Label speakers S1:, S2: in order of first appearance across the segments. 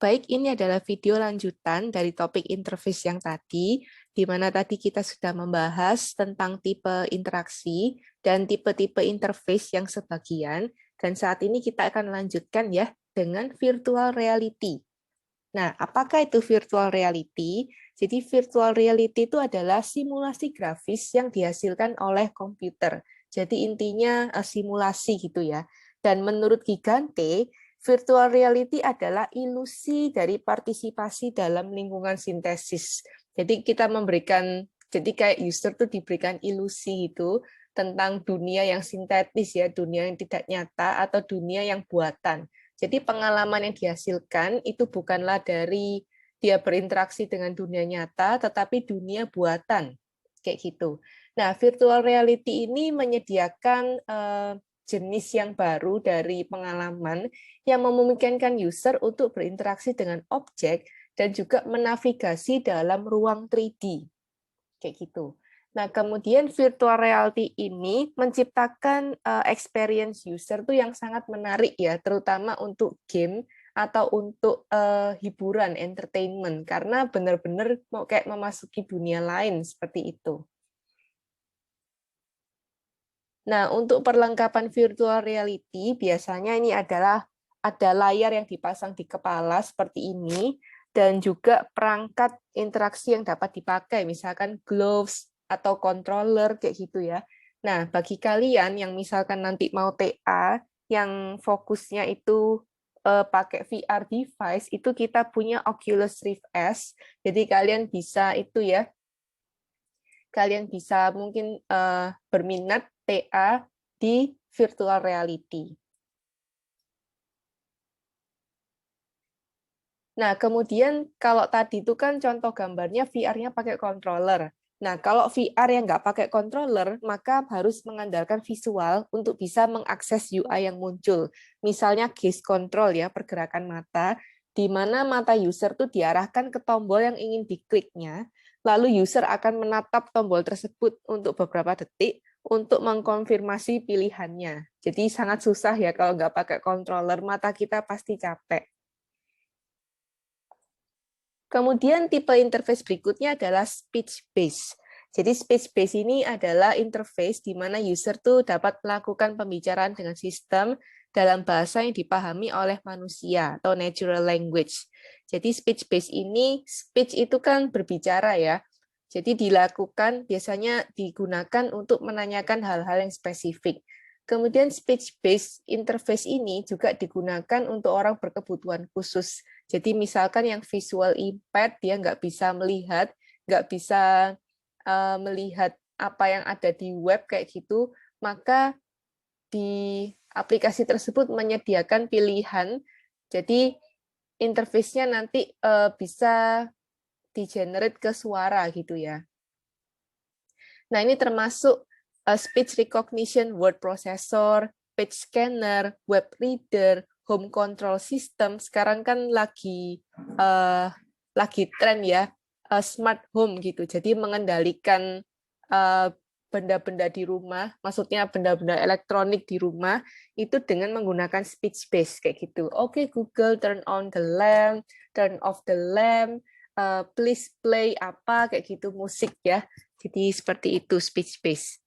S1: Baik, ini adalah video lanjutan dari topik interface yang tadi, di mana tadi kita sudah membahas tentang tipe interaksi dan tipe-tipe interface yang sebagian, dan saat ini kita akan lanjutkan ya dengan virtual reality. Nah, apakah itu virtual reality? Jadi virtual reality itu adalah simulasi grafis yang dihasilkan oleh komputer. Jadi intinya simulasi gitu ya. Dan menurut Gigante, virtual reality adalah ilusi dari partisipasi dalam lingkungan sintesis. Jadi kita memberikan, jadi kayak user tuh diberikan ilusi itu tentang dunia yang sintetis ya, dunia yang tidak nyata atau dunia yang buatan. Jadi pengalaman yang dihasilkan itu bukanlah dari dia berinteraksi dengan dunia nyata, tetapi dunia buatan. Kayak gitu. Nah, virtual reality ini menyediakan jenis yang baru dari pengalaman yang memungkinkan user untuk berinteraksi dengan objek dan juga menavigasi dalam ruang 3D. Kayak gitu. Nah, kemudian virtual reality ini menciptakan experience user tuh yang sangat menarik ya, terutama untuk game atau untuk hiburan, entertainment, karena benar-benar mau kayak memasuki dunia lain seperti itu. Nah, untuk perlengkapan virtual reality, biasanya ini adalah ada layar yang dipasang di kepala seperti ini, dan juga perangkat interaksi yang dapat dipakai, misalkan gloves atau controller, kayak gitu ya. Nah, bagi kalian yang misalkan nanti mau TA, yang fokusnya itu pakai VR device, itu kita punya Oculus Rift S, jadi kalian bisa itu ya, kalian bisa mungkin berminat TA di virtual reality. Nah, kemudian kalau tadi itu kan contoh gambarnya VR-nya pakai controller. Nah, kalau VR yang nggak pakai controller, maka harus mengandalkan visual untuk bisa mengakses UI yang muncul. Misalnya gaze control ya, pergerakan mata, di mana mata user tuh diarahkan ke tombol yang ingin dikliknya, lalu user akan menatap tombol tersebut untuk beberapa detik untuk mengkonfirmasi pilihannya. Jadi sangat susah ya kalau nggak pakai controller, mata kita pasti capek. Kemudian tipe interface berikutnya adalah speech based. Jadi speech based ini adalah interface di mana user tuh dapat melakukan pembicaraan dengan sistem dalam bahasa yang dipahami oleh manusia atau natural language. Jadi speech based ini, speech itu kan berbicara ya. Jadi dilakukan biasanya digunakan untuk menanyakan hal-hal yang spesifik. Kemudian speech based interface ini juga digunakan untuk orang berkebutuhan khusus. Jadi misalkan yang visual impaired, dia nggak bisa melihat, nggak bisa melihat apa yang ada di web kayak gitu, maka di aplikasi tersebut menyediakan pilihan. Jadi interface-nya nanti bisa di-generate ke suara gitu ya. Nah, ini termasuk speech recognition, word processor, page scanner, web reader, home control system. Sekarang kan lagi tren ya, smart home gitu. Jadi mengendalikan benda-benda di rumah, maksudnya benda-benda elektronik di rumah itu dengan menggunakan speech based kayak gitu. Oke, Google, turn on the lamp, turn off the lamp, please play apa kayak gitu musik ya. Jadi seperti itu speech based.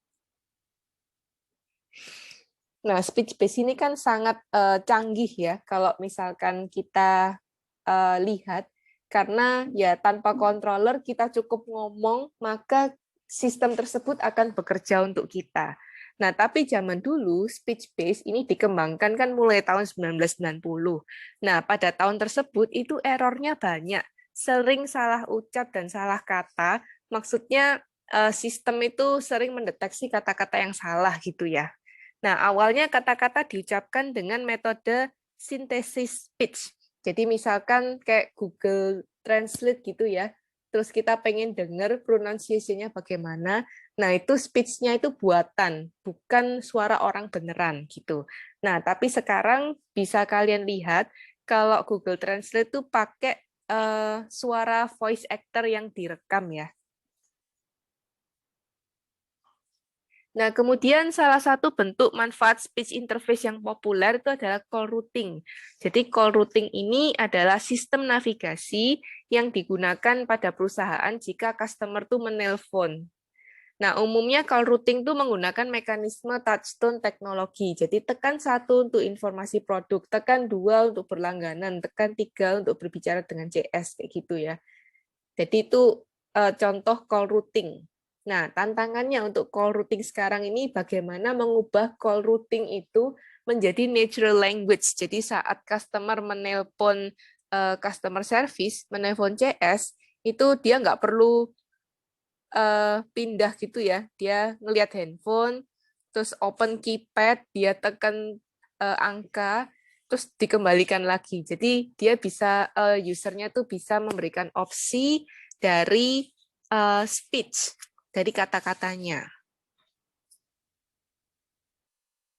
S1: Nah, speech based ini kan sangat canggih ya kalau misalkan kita lihat, karena ya tanpa controller kita cukup ngomong, maka sistem tersebut akan bekerja untuk kita. Nah, tapi zaman dulu speech based ini dikembangkan kan mulai tahun 1990. Nah, pada tahun tersebut itu errornya banyak, sering salah ucap dan salah kata. Maksudnya sistem itu sering mendeteksi kata-kata yang salah gitu ya. Nah, awalnya kata-kata diucapkan dengan metode sintesis speech. Jadi misalkan kayak Google Translate gitu ya, terus kita pengen dengar pronunciation-nya bagaimana, nah itu speech-nya itu buatan, bukan suara orang beneran gitu. Nah, tapi sekarang bisa kalian lihat kalau Google Translate itu pakai suara voice actor yang direkam ya. Nah, kemudian salah satu bentuk manfaat speech interface yang populer itu adalah call routing. Jadi call routing ini adalah sistem navigasi yang digunakan pada perusahaan jika customer tuh menelpon. Nah, umumnya call routing itu menggunakan mekanisme touchstone teknologi. Jadi tekan 1 untuk informasi produk, tekan 2 untuk berlangganan, tekan 3 untuk berbicara dengan CS, kayak gitu ya. Jadi itu contoh call routing. Nah, tantangannya untuk call routing sekarang ini bagaimana mengubah call routing itu menjadi natural language. Jadi saat customer menelpon customer service, menelpon CS, itu dia nggak perlu pindah gitu ya. Dia ngelihat handphone, terus open keypad, dia tekan angka, terus dikembalikan lagi. Jadi dia bisa usernya tuh bisa memberikan opsi dari speech, dari kata-katanya.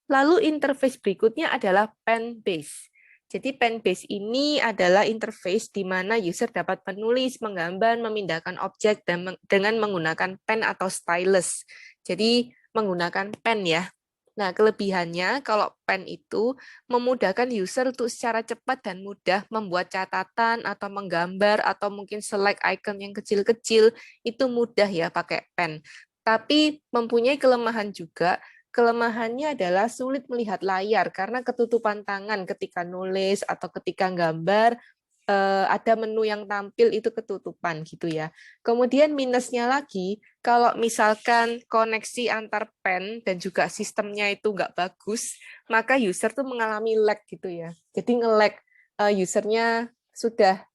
S1: Lalu interface berikutnya adalah pen base. Jadi pen base ini adalah interface di mana user dapat menulis, menggambar, memindahkan objek dengan menggunakan pen atau stylus. Jadi menggunakan pen ya. Nah, kelebihannya kalau pen itu memudahkan user untuk secara cepat dan mudah membuat catatan atau menggambar atau mungkin select icon yang kecil-kecil, itu mudah ya pakai pen. Tapi mempunyai kelemahan juga. Kelemahannya adalah sulit melihat layar karena ketutupan tangan ketika nulis atau ketika gambar, ada menu yang tampil itu ketutupan gitu ya. Kemudian minusnya lagi, kalau misalkan koneksi antar pen dan juga sistemnya itu nggak bagus, maka user tuh mengalami lag gitu ya. Jadi nge-lag, usernya sudah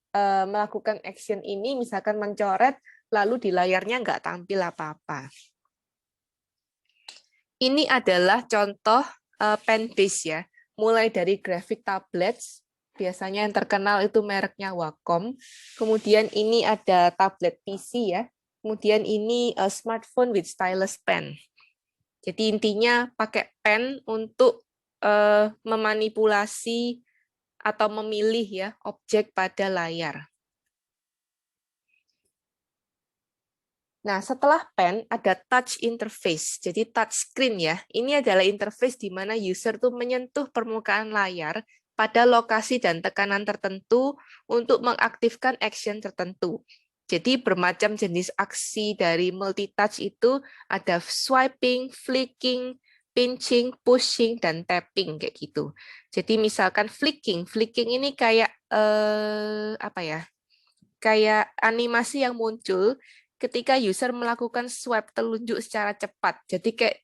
S1: melakukan action ini, misalkan mencoret, lalu di layarnya nggak tampil apa-apa. Ini adalah contoh pen base ya, mulai dari graphic tablets, biasanya yang terkenal itu mereknya Wacom. Kemudian ini ada tablet PC ya. Kemudian ini smartphone with stylus pen. Jadi intinya pakai pen untuk memanipulasi atau memilih ya objek pada layar. Nah, setelah pen ada touch interface. Jadi touch screen ya. Ini adalah interface di mana user tuh menyentuh permukaan layar pada lokasi dan tekanan tertentu untuk mengaktifkan action tertentu. Jadi bermacam jenis aksi dari multitouch itu ada swiping, flicking, pinching, pushing, dan tapping kayak gitu. Jadi misalkan flicking, flicking ini kayak apa ya? Kayak animasi yang muncul ketika user melakukan swipe telunjuk secara cepat. Jadi kayak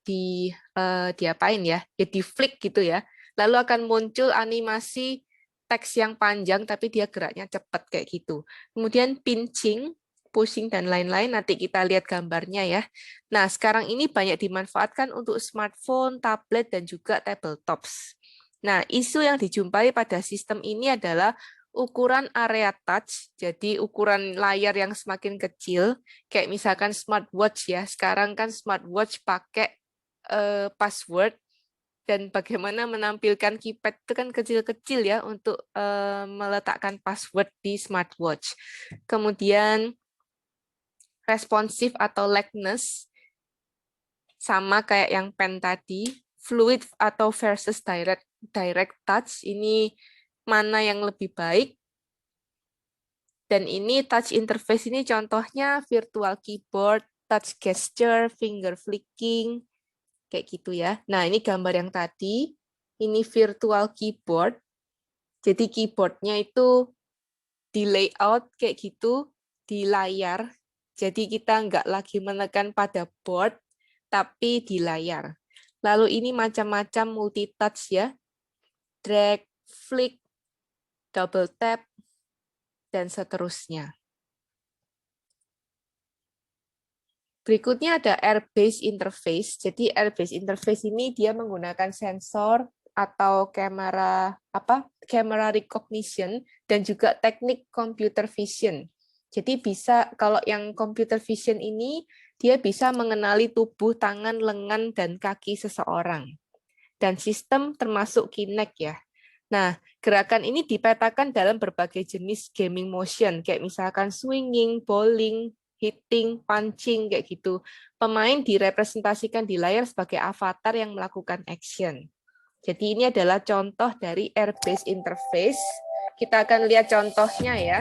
S1: diapain ya? Ya di flick gitu ya. Lalu akan muncul animasi teks yang panjang tapi dia geraknya cepat kayak gitu. Kemudian pinching, pushing dan lain-lain nanti kita lihat gambarnya ya. Nah, sekarang ini banyak dimanfaatkan untuk smartphone, tablet dan juga tabletops. Nah, isu yang dijumpai pada sistem ini adalah ukuran area touch, jadi ukuran layar yang semakin kecil, kayak misalkan smartwatch ya. Sekarang kan smartwatch pakai password dan bagaimana menampilkan keypad itu kan kecil-kecil ya untuk meletakkan password di smartwatch. Kemudian responsif atau likeness sama kayak yang pen tadi, fluid atau versus direct touch ini mana yang lebih baik. Dan ini touch interface ini contohnya virtual keyboard, touch gesture, finger flicking, kayak gitu ya. Nah, ini gambar yang tadi, ini virtual keyboard. Jadi keyboardnya itu di layout kayak gitu, di layar. Jadi kita nggak lagi menekan pada board, tapi di layar. Lalu ini macam-macam multi-touch ya, drag, flick, double tap, dan seterusnya. Berikutnya ada air-based interface. Jadi air-based interface ini dia menggunakan sensor atau camera recognition dan juga teknik computer vision. Jadi bisa kalau yang computer vision ini dia bisa mengenali tubuh, tangan, lengan dan kaki seseorang. Dan sistem termasuk Kinect ya. Nah, gerakan ini dipetakan dalam berbagai jenis gaming motion kayak misalkan swinging, bowling, hitting, punching, kayak gitu. Pemain direpresentasikan di layar sebagai avatar yang melakukan action. Jadi ini adalah contoh dari air-based interface. Kita akan lihat contohnya ya.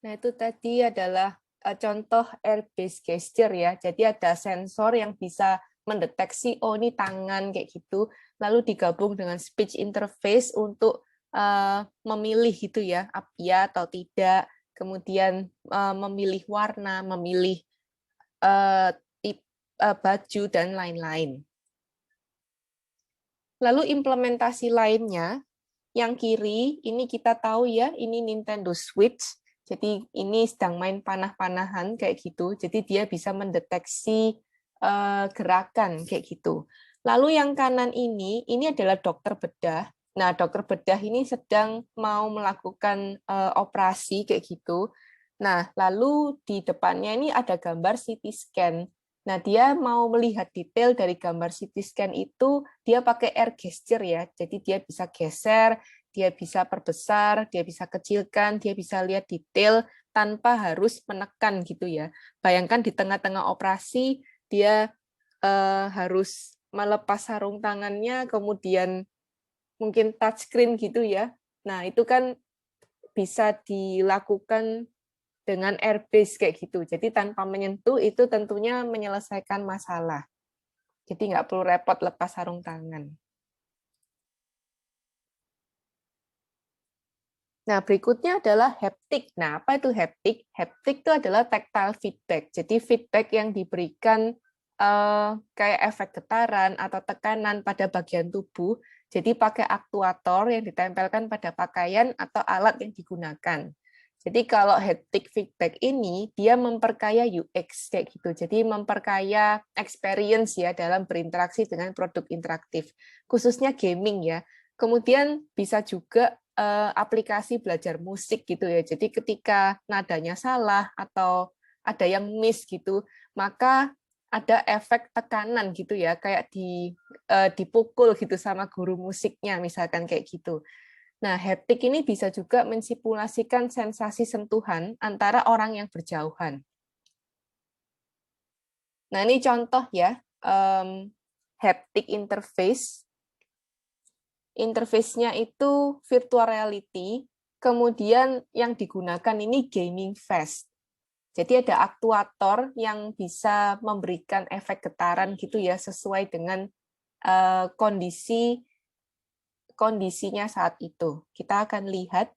S1: Nah, itu tadi adalah contoh air-based gesture ya. Jadi ada sensor yang bisa mendeteksi, oh ini tangan kayak gitu, lalu digabung dengan speech interface untuk memilih gitu ya, ya atau tidak, kemudian memilih warna, memilih baju, dan lain-lain. Lalu implementasi lainnya, yang kiri, ini kita tahu ya, ini Nintendo Switch. Jadi ini sedang main panah-panahan kayak gitu. Jadi dia bisa mendeteksi gerakan kayak gitu. Lalu yang kanan ini adalah dokter bedah. Nah, dokter bedah ini sedang mau melakukan operasi kayak gitu. Nah, lalu di depannya ini ada gambar CT scan. Nah, dia mau melihat detail dari gambar CT scan itu, dia pakai air gesture ya. Jadi dia bisa geser, dia bisa perbesar, dia bisa kecilkan, dia bisa lihat detail tanpa harus menekan gitu ya. Bayangkan di tengah-tengah operasi, dia harus melepas sarung tangannya, kemudian mungkin touchscreen gitu ya. Nah, itu kan bisa dilakukan dengan airbase kayak gitu. Jadi tanpa menyentuh itu tentunya menyelesaikan masalah. Jadi nggak perlu repot lepas sarung tangan. Nah, berikutnya adalah haptik. Nah, apa itu haptik? Haptik itu adalah tactile feedback. Jadi feedback yang diberikan kayak efek getaran atau tekanan pada bagian tubuh. Jadi pakai aktuator yang ditempelkan pada pakaian atau alat yang digunakan. Jadi kalau haptic feedback ini dia memperkaya UX kayak gitu. Jadi memperkaya experience ya dalam berinteraksi dengan produk interaktif, khususnya gaming ya. Kemudian bisa juga aplikasi belajar musik gitu ya. Jadi ketika nadanya salah atau ada yang miss gitu, maka ada efek tekanan gitu ya, kayak dipukul gitu sama guru musiknya misalkan kayak gitu. Nah, haptik ini bisa juga mensimulasikan sensasi sentuhan antara orang yang berjauhan. Nah, ini contoh ya, haptic interface. Interface-nya itu virtual reality. Kemudian yang digunakan ini gaming fast. Jadi ada aktuator yang bisa memberikan efek getaran gitu ya, sesuai dengan kondisinya saat itu. Kita akan lihat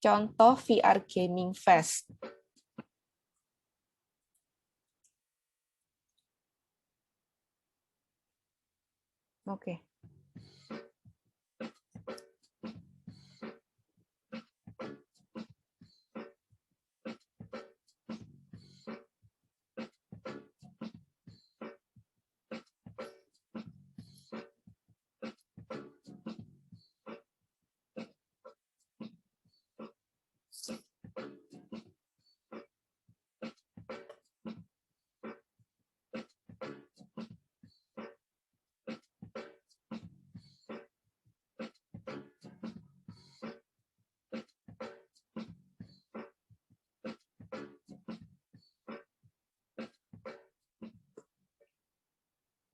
S1: contoh VR gaming fast. Oke.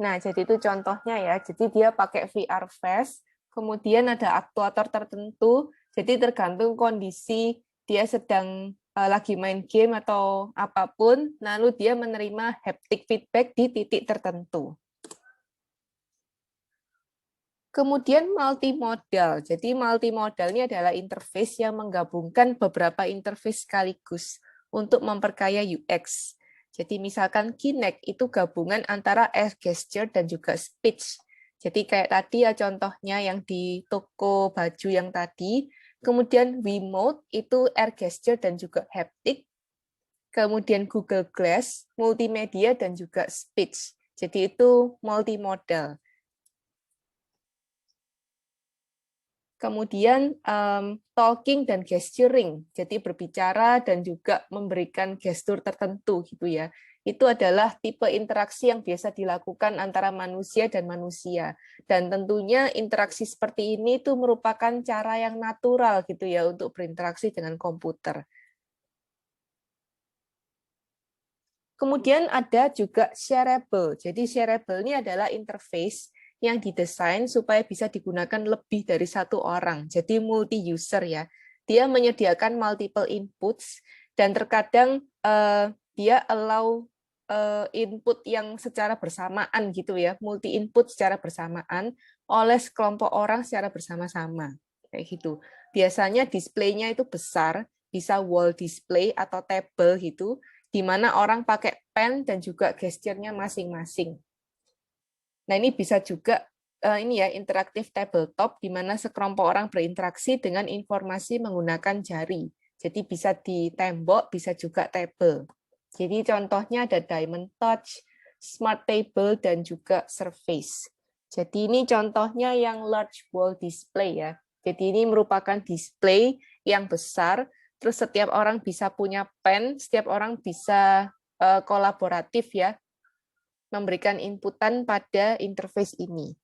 S1: Nah, jadi itu contohnya ya. Jadi dia pakai VR Fast, kemudian ada aktuator tertentu, jadi tergantung kondisi dia sedang lagi main game atau apapun, lalu dia menerima haptic feedback di titik tertentu. Kemudian multimodal. Jadi multimodal ini adalah interface yang menggabungkan beberapa interface sekaligus untuk memperkaya UX. Jadi misalkan Kinect itu gabungan antara air gesture dan juga speech. Jadi kayak tadi ya contohnya yang di toko baju yang tadi. Kemudian Wiimote itu air gesture dan juga haptic. Kemudian Google Glass, multimedia dan juga speech. Jadi itu multimodal. Kemudian talking dan gesturing, jadi berbicara dan juga memberikan gestur tertentu gitu ya. Itu adalah tipe interaksi yang biasa dilakukan antara manusia dan manusia. Dan tentunya interaksi seperti ini itu merupakan cara yang natural gitu ya untuk berinteraksi dengan komputer. Kemudian ada juga shareable. Jadi shareable ini adalah interface yang didesain supaya bisa digunakan lebih dari satu orang. Jadi multi-user ya. Dia menyediakan multiple inputs dan terkadang dia allow input yang secara bersamaan gitu ya, multi input secara bersamaan oleh sekelompok orang secara bersama-sama. Kayak gitu. Biasanya displaynya itu besar, bisa wall display atau table gitu, di mana orang pakai pen dan juga gesturnya masing-masing. Nah, ini bisa juga ini ya interaktif tabletop di mana sekelompok orang berinteraksi dengan informasi menggunakan jari. Jadi bisa di tembok, bisa juga table. Jadi contohnya ada Diamond Touch, Smart Table dan juga Surface. Jadi ini contohnya yang large wall display ya. Jadi ini merupakan display yang besar. Terus setiap orang bisa punya pen, setiap orang bisa kolaboratif ya, memberikan inputan pada interface ini.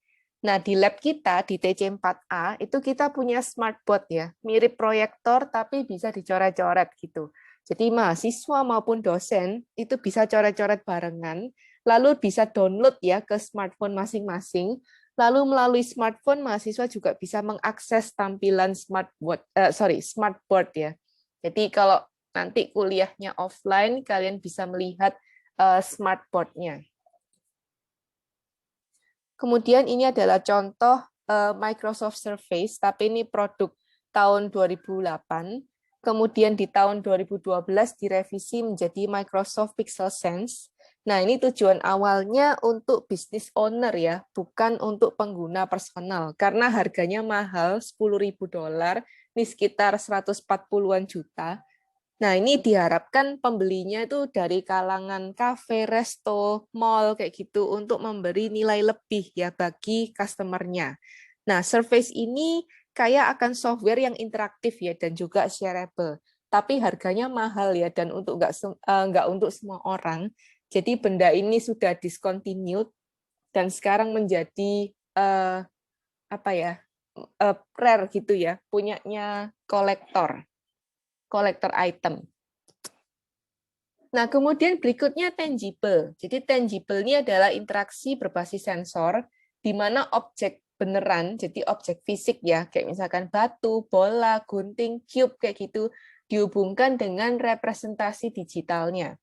S1: Nah, di lab kita, di TC4A, itu kita punya smartboard ya, mirip proyektor tapi bisa dicoret-coret gitu. Jadi mahasiswa maupun dosen itu bisa coret-coret barengan, lalu bisa download ya ke smartphone masing-masing, lalu melalui smartphone mahasiswa juga bisa mengakses tampilan smartboard ya. Jadi kalau nanti kuliahnya offline, kalian bisa melihat smartboard-nya. Kemudian ini adalah contoh Microsoft Surface, tapi ini produk tahun 2008. Kemudian di tahun 2012 direvisi menjadi Microsoft Pixel Sense. Nah, ini tujuan awalnya untuk business owner ya, bukan untuk pengguna personal. Karena harganya mahal, $10.000, ini sekitar 140-an juta. Nah, ini diharapkan pembelinya itu dari kalangan kafe, resto, mall, kayak gitu, untuk memberi nilai lebih ya bagi customer-nya. Nah, Surface ini kayak akan software yang interaktif ya, dan juga shareable. Tapi harganya mahal ya, dan untuk nggak untuk semua orang. Jadi benda ini sudah discontinued, dan sekarang menjadi apa ya, rare gitu ya, punyanya kolektor item. Nah, kemudian berikutnya tangible. Jadi tangible ini adalah interaksi berbasis sensor, di mana objek beneran, jadi objek fisik ya, kayak misalkan batu, bola, gunting, cube, kayak gitu, dihubungkan dengan representasi digitalnya.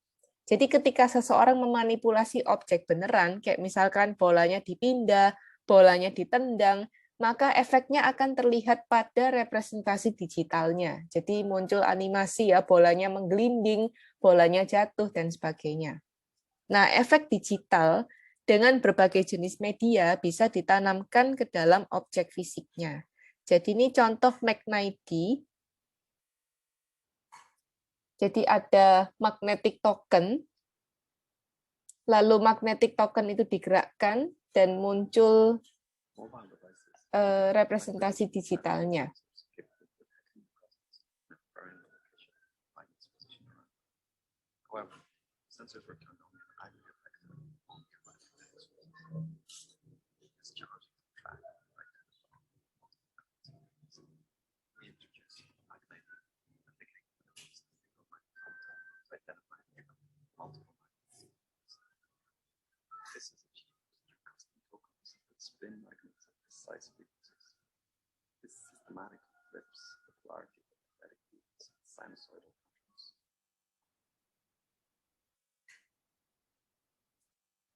S1: Jadi ketika seseorang memanipulasi objek beneran, kayak misalkan bolanya dipindah, bolanya ditendang, maka efeknya akan terlihat pada representasi digitalnya. Jadi muncul animasi ya, bolanya menggelinding, bolanya jatuh, dan sebagainya. Nah, efek digital dengan berbagai jenis media bisa ditanamkan ke dalam objek fisiknya. Jadi ini contoh MagNID. Jadi ada magnetic token, lalu magnetic token itu digerakkan dan muncul representasi digitalnya.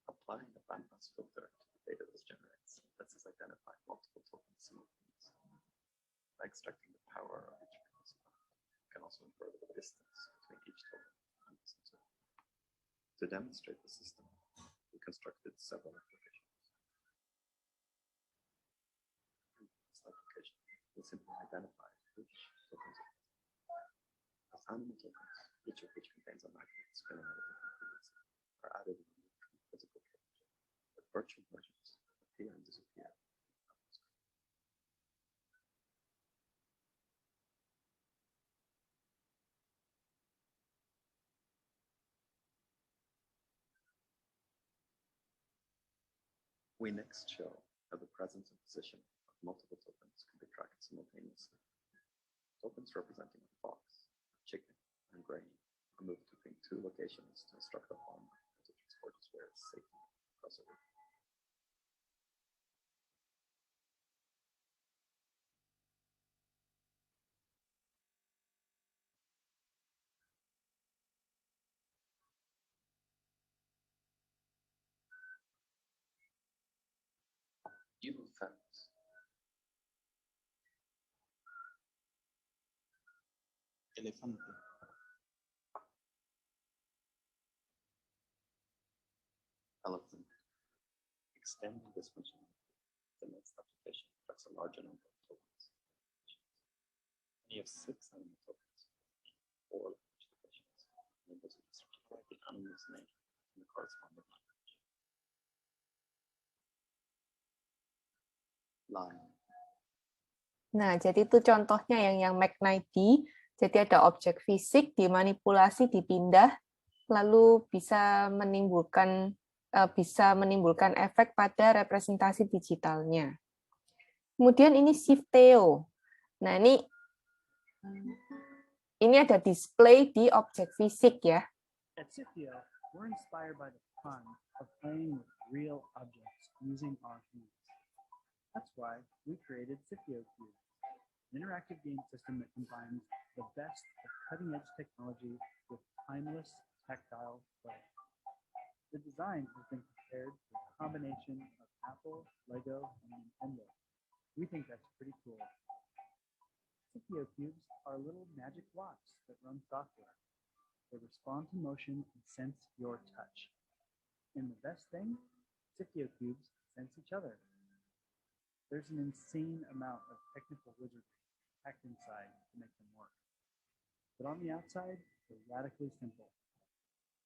S2: Applying the bandpass filter to the data this generates lets us identify multiple tokens simultaneously. By extracting the power of each frequency band, we can also infer the distance between each token and the sensor. To demonstrate the system, we constructed several applications. This application will simply identify which tokens as animal tokens, each of which contains a magnet spinning at a different frequency, are added in physical cage, but virtual versions appear and disappear. We next show how the presence and position of multiple tokens can be tracked simultaneously. Tokens representing a fox, a chicken, and grain are moved between two locations to instruct the farmer to transport his wares safely across a river. Elephant. Elefante. Elephant. Extending this functionality, the next application tracks a larger number of tokens. You have 6 animal tokens, 4 language locations, enables you to certify the animal's name in the corresponding language. Lion.
S1: Nah, jadi itu contohnya yang MagNID. Jadi ada objek fisik, dimanipulasi, dipindah, lalu bisa menimbulkan efek pada representasi digitalnya. Kemudian ini Shifteo. Nah, ini ada display di objek fisik ya.
S3: At Shifteo, we're inspired by the fun of playing with real objects using our hands. That's why we created Shifteo Cube, an interactive game system that combines the best of cutting-edge technology with timeless tactile play. The design has been prepared with a combination of Apple, Lego, and Nintendo. We think that's pretty cool. Shifteo Cubes are little magic blocks that run software. They respond to motion and sense your touch. And the best thing, Shifteo Cubes sense each other. There's an insane amount of technical wizardry packed inside to make them work. But on the outside, they're radically simple.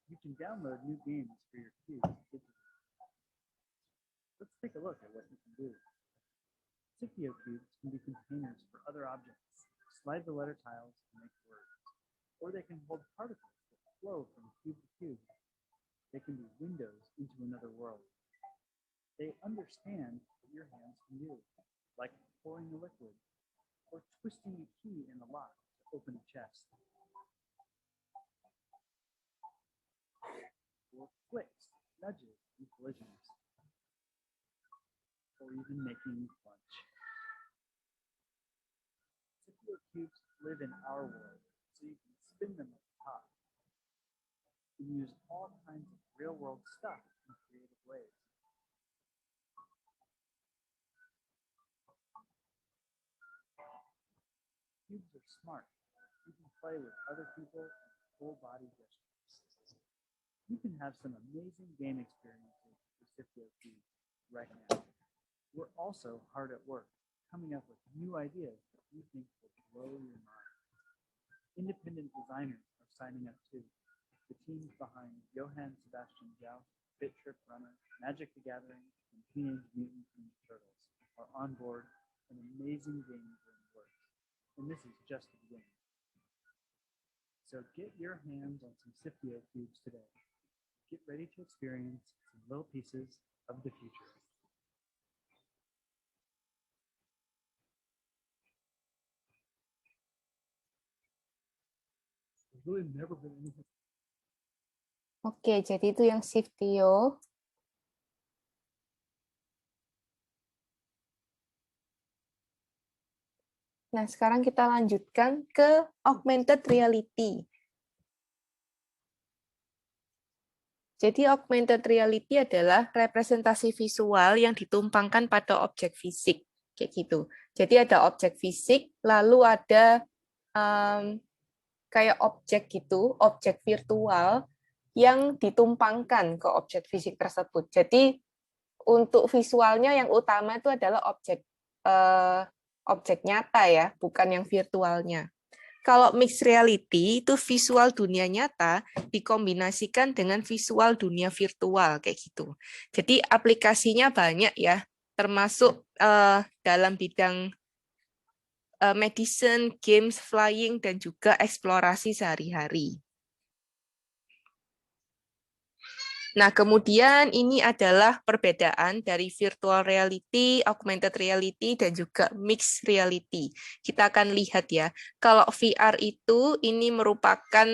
S3: You can download new games for your cubes digitally. Let's take a look at what you can do. Shifteo Cubes can be containers for other objects. Slide the letter tiles to make words. Or they can hold particles that flow from cube to cube. They can be windows into another world. They understand what your hands can do, like pouring a liquid, or twisting a key in a lock to open a chest. Or flicks, nudges, and collisions. or even making lunch. Scipio cubes live in our world, so you can spin them at the top. You can use all kinds of real-world stuff in creative ways. Cubes are smart. You can play with other people and full-body gestures. You can have some amazing game experiences with Scipio cubes right now. We're also hard at work, coming up with new ideas that we think will blow your mind. Independent designers are signing up too. The teams behind Johann Sebastian Joust, Bit Trip Runner, Magic the Gathering, and Teenage Mutant Ninja Turtles are on board. An amazing games are in the works, and this is just the beginning. So get your hands on some Scipio cubes today. Get ready to experience some little pieces of the future. There's really never been anything.
S1: Oke, jadi itu yang Scipio. Nah, sekarang kita lanjutkan ke augmented reality. Jadi augmented reality adalah representasi visual yang ditumpangkan pada objek fisik, kayak gitu. Jadi ada objek fisik, lalu ada kayak objek gitu, objek virtual yang ditumpangkan ke objek fisik tersebut. Jadi untuk visualnya yang utama itu adalah objek nyata ya, bukan yang virtualnya. Kalau mixed reality itu visual dunia nyata dikombinasikan dengan visual dunia virtual kayak gitu. Jadi aplikasinya banyak ya, termasuk dalam bidang medicine, games, flying, dan juga eksplorasi sehari-hari. Nah, kemudian ini adalah perbedaan dari virtual reality, augmented reality, dan juga mixed reality. Kita akan lihat ya, kalau VR itu ini merupakan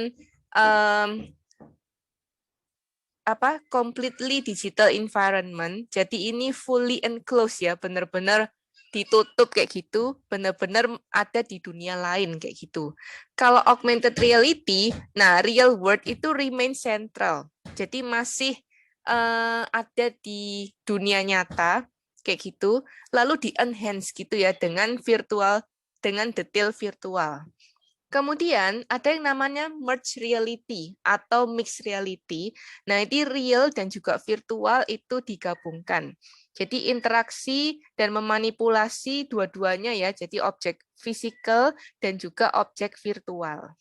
S1: completely digital environment, jadi ini fully enclosed ya, benar-benar ditutup kayak gitu, benar-benar ada di dunia lain kayak gitu. Kalau augmented reality, nah real world itu remain central. Jadi masih ada di dunia nyata kayak gitu, lalu di enhance gitu ya dengan virtual, dengan detail virtual. Kemudian ada yang namanya merged reality atau mixed reality. Nah, ini real dan juga virtual itu digabungkan. Jadi interaksi dan memanipulasi dua-duanya ya, jadi objek fisikal dan juga objek virtual.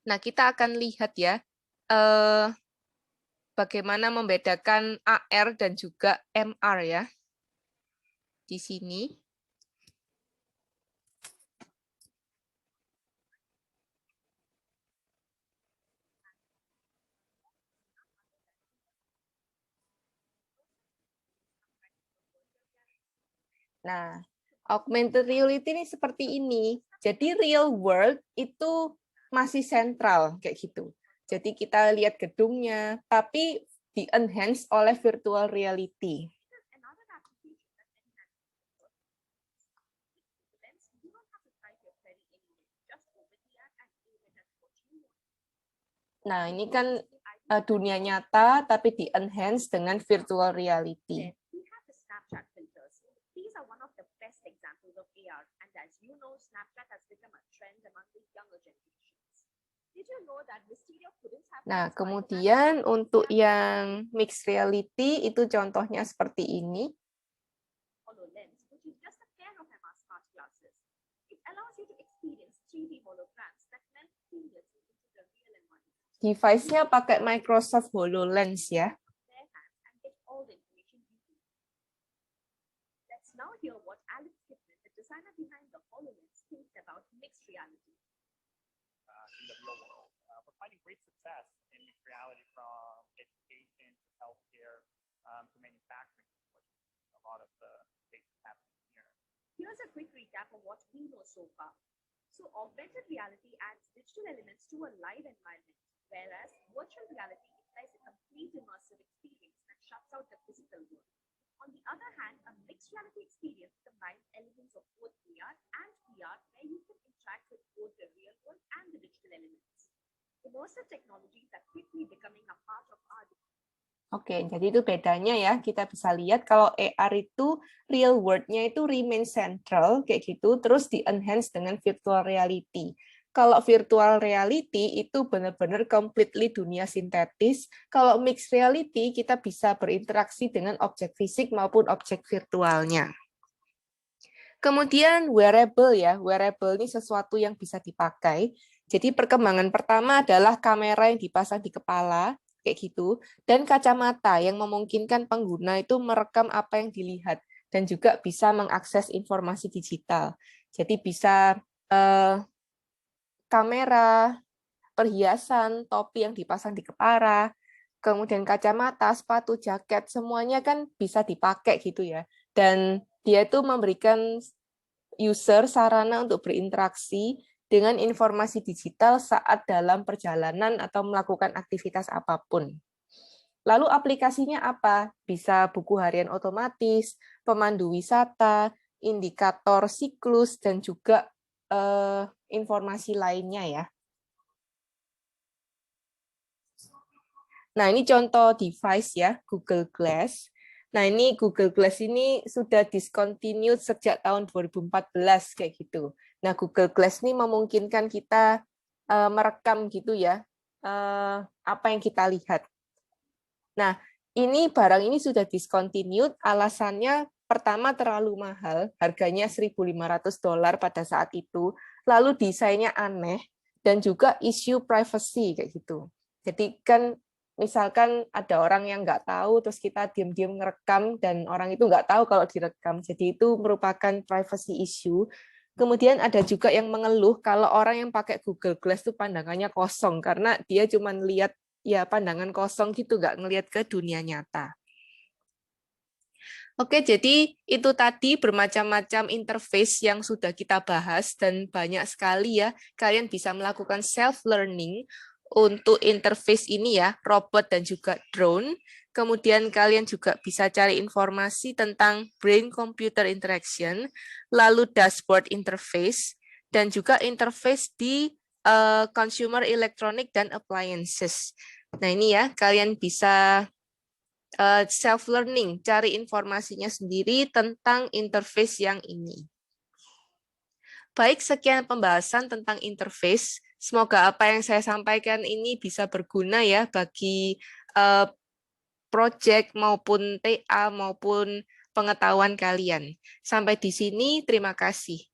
S1: Nah, kita akan lihat ya, bagaimana membedakan AR dan juga MR ya. Di sini. Nah, augmented reality ini seperti ini. Jadi real world itu masih sentral kayak gitu. Jadi kita lihat gedungnya, tapi di-enhance oleh virtual reality. Nah, ini kan dunia nyata, tapi di-enhance dengan virtual reality. Nah, kemudian untuk yang mixed reality itu contohnya seperti ini. Device-nya pakai Microsoft HoloLens ya.
S3: In the real world. We're finding great success in mixed reality from education to healthcare to manufacturing, which a lot of the cases happening here.
S4: Here's a quick recap of what we know so far. So augmented reality adds digital elements to a live environment, whereas virtual reality implies a complete immersive experience that shuts out the physical world. On the other hand, a mixed reality experience combines elements of both AR and VR where you can interact with both the real world and the digital elements. Immersive technologies are quickly becoming a part of our.
S1: Oke, jadi itu bedanya ya. Kita bisa lihat kalau AR itu real world-nya itu remain central kayak gitu, terus di-enhance dengan virtual reality. Kalau virtual reality itu benar-benar completely dunia sintetis. Kalau mixed reality kita bisa berinteraksi dengan objek fisik maupun objek virtualnya. Kemudian wearable ya. Wearable ini sesuatu yang bisa dipakai. Jadi perkembangan pertama adalah kamera yang dipasang di kepala kayak gitu, dan kacamata yang memungkinkan pengguna itu merekam apa yang dilihat dan juga bisa mengakses informasi digital. Jadi bisa kamera, perhiasan, topi yang dipasang di kepala, kemudian kacamata, sepatu, jaket, semuanya kan bisa dipakai gitu ya. Dan dia itu memberikan user sarana untuk berinteraksi dengan informasi digital saat dalam perjalanan atau melakukan aktivitas apapun. Lalu aplikasinya apa? Bisa buku harian otomatis, pemandu wisata, indikator siklus, dan juga informasi lainnya ya. Nah, ini contoh device ya, Google Glass. Nah, ini Google Glass ini sudah discontinued sejak tahun 2014 kayak gitu. Nah, Google Glass ini memungkinkan kita merekam gitu ya, apa yang kita lihat. Nah, ini barang ini sudah discontinued, alasannya pertama terlalu mahal, harganya $1.500 pada saat itu, lalu desainnya aneh, dan juga isu privacy kayak gitu. Jadi kan misalkan ada orang yang nggak tahu, terus kita diam-diam ngerekam, dan orang itu nggak tahu kalau direkam. Jadi itu merupakan privacy issue. Kemudian ada juga yang mengeluh kalau orang yang pakai Google Glass itu pandangannya kosong, karena dia cuma lihat ya pandangan kosong gitu, nggak ngelihat ke dunia nyata. Oke, jadi itu tadi bermacam-macam interface yang sudah kita bahas, dan banyak sekali ya, kalian bisa melakukan self-learning untuk interface ini ya, robot dan juga drone. Kemudian kalian juga bisa cari informasi tentang brain-computer interaction, lalu dashboard interface, dan juga interface di consumer electronic dan appliances. Nah ini ya, kalian bisa self-learning, cari informasinya sendiri tentang interface yang ini. Baik, sekian pembahasan tentang interface. Semoga apa yang saya sampaikan ini bisa berguna ya bagi project maupun TA maupun pengetahuan kalian. Sampai di sini, terima kasih.